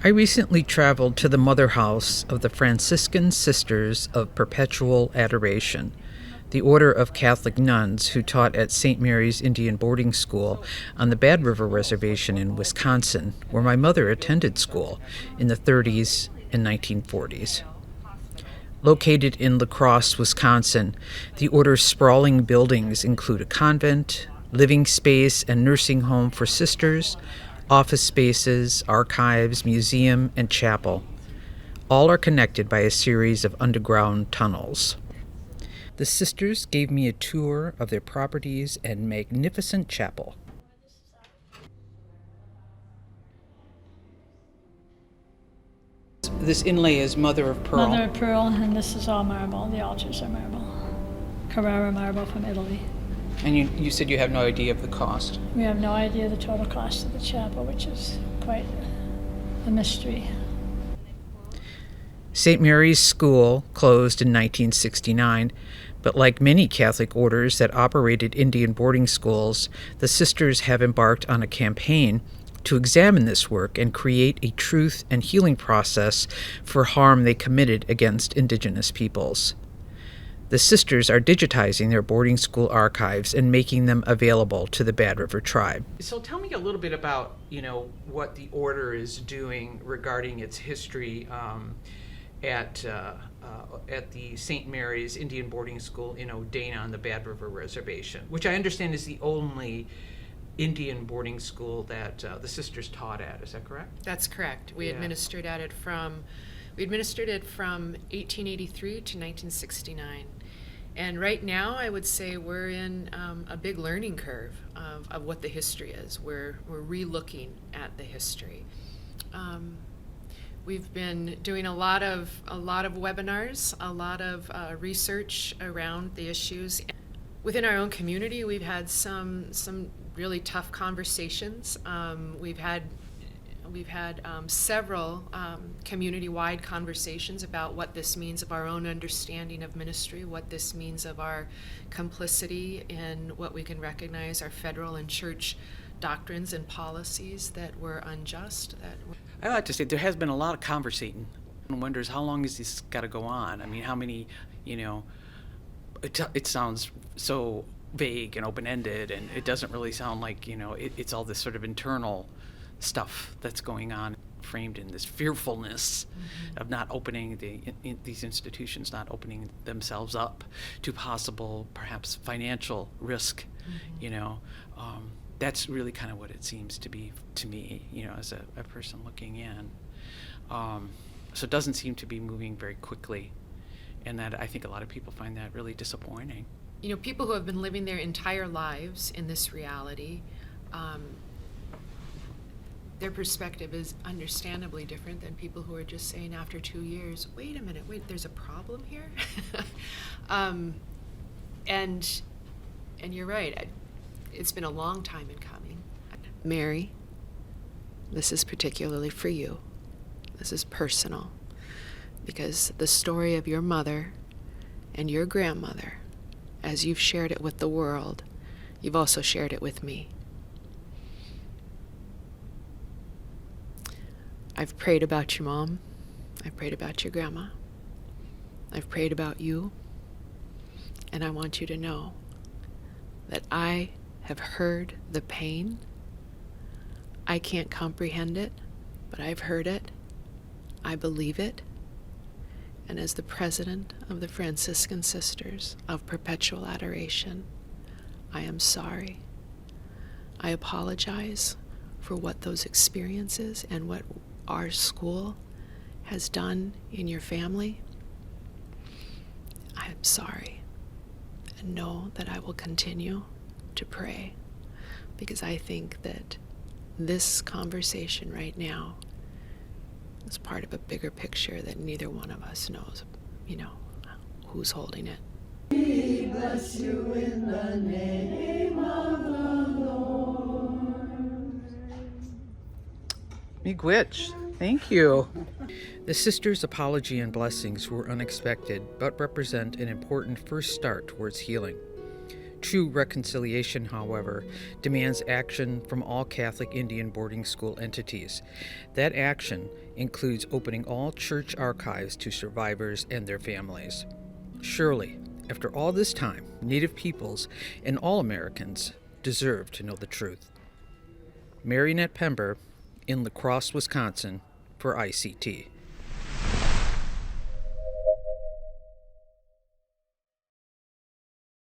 I recently traveled to the mother house of the Franciscan Sisters of Perpetual Adoration, the order of Catholic nuns who taught at St. Mary's Indian Boarding School on the Bad River Reservation in Wisconsin, where my mother attended school in the 30s and 1940s. Located in La Crosse, Wisconsin, the order's sprawling buildings include a convent, living space and nursing home for sisters, office spaces, archives, museum, and chapel. All are connected by a series of underground tunnels. The sisters gave me a tour of their properties and magnificent chapel. This inlay is mother of pearl. Mother of pearl, and this is all marble. The altars are marble. Carrara marble from Italy. And you said you have no idea of the cost. We have no idea the total cost of the chapel, which is quite a mystery. St. Mary's School closed in 1969, but like many Catholic orders that operated Indian boarding schools, the sisters have embarked on a campaign to examine this work and create a truth and healing process for harm they committed against Indigenous peoples. The sisters are digitizing their boarding school archives and making them available to the Bad River tribe. So tell me a little bit about, what the order is doing regarding its history at the St. Mary's Indian Boarding School in Odana on the Bad River Reservation, which I understand is the only Indian boarding school that the sisters taught at. Is that correct? That's correct. We administered it from 1883 to 1969. And right now, I would say we're in a big learning curve of what the history is. We're re-looking at the history. We've been doing a lot of webinars, a lot of research around the issues. Within our own community, we've had some really tough conversations. We've had several community-wide conversations about what this means of our own understanding of ministry, what this means of our complicity in what we can recognize are federal and church doctrines and policies that were unjust. I like to say there has been a lot of conversating. One wonders how long is this got to go on? I mean, how many, it sounds so vague and open-ended, and it doesn't really sound like, it's all this sort of internal stuff that's going on, framed in this fearfulness of not opening these institutions, not opening themselves up to possible, perhaps financial risk. That's really kind of what it seems to be to me, as a person looking in. So it doesn't seem to be moving very quickly, and that I think a lot of people find that really disappointing. People who have been living their entire lives in this reality, their perspective is understandably different than people who are just saying after 2 years, wait a minute, there's a problem here? And you're right, it's been a long time in coming. Mary, this is particularly for you. This is personal, because the story of your mother and your grandmother, as you've shared it with the world, you've also shared it with me. I've prayed about your mom. I've prayed about your grandma. I've prayed about you. And I want you to know that I have heard the pain. I can't comprehend it, but I've heard it. I believe it. And as the president of the Franciscan Sisters of Perpetual Adoration, I am sorry. I apologize for what those experiences and what our school has done in your family. I am sorry, and know that I will continue to pray, because I think that this conversation right now is part of a bigger picture that neither one of us knows, who's holding it. We bless you in the name of the Lord. Miigwech. Thank you. The sisters' apology and blessings were unexpected, but represent an important first start towards healing. True reconciliation, however, demands action from all Catholic Indian boarding school entities. That action includes opening all church archives to survivors and their families. Surely, after all this time, Native peoples and all Americans deserve to know the truth. Annette Pember in La Crosse, Wisconsin, for ICT.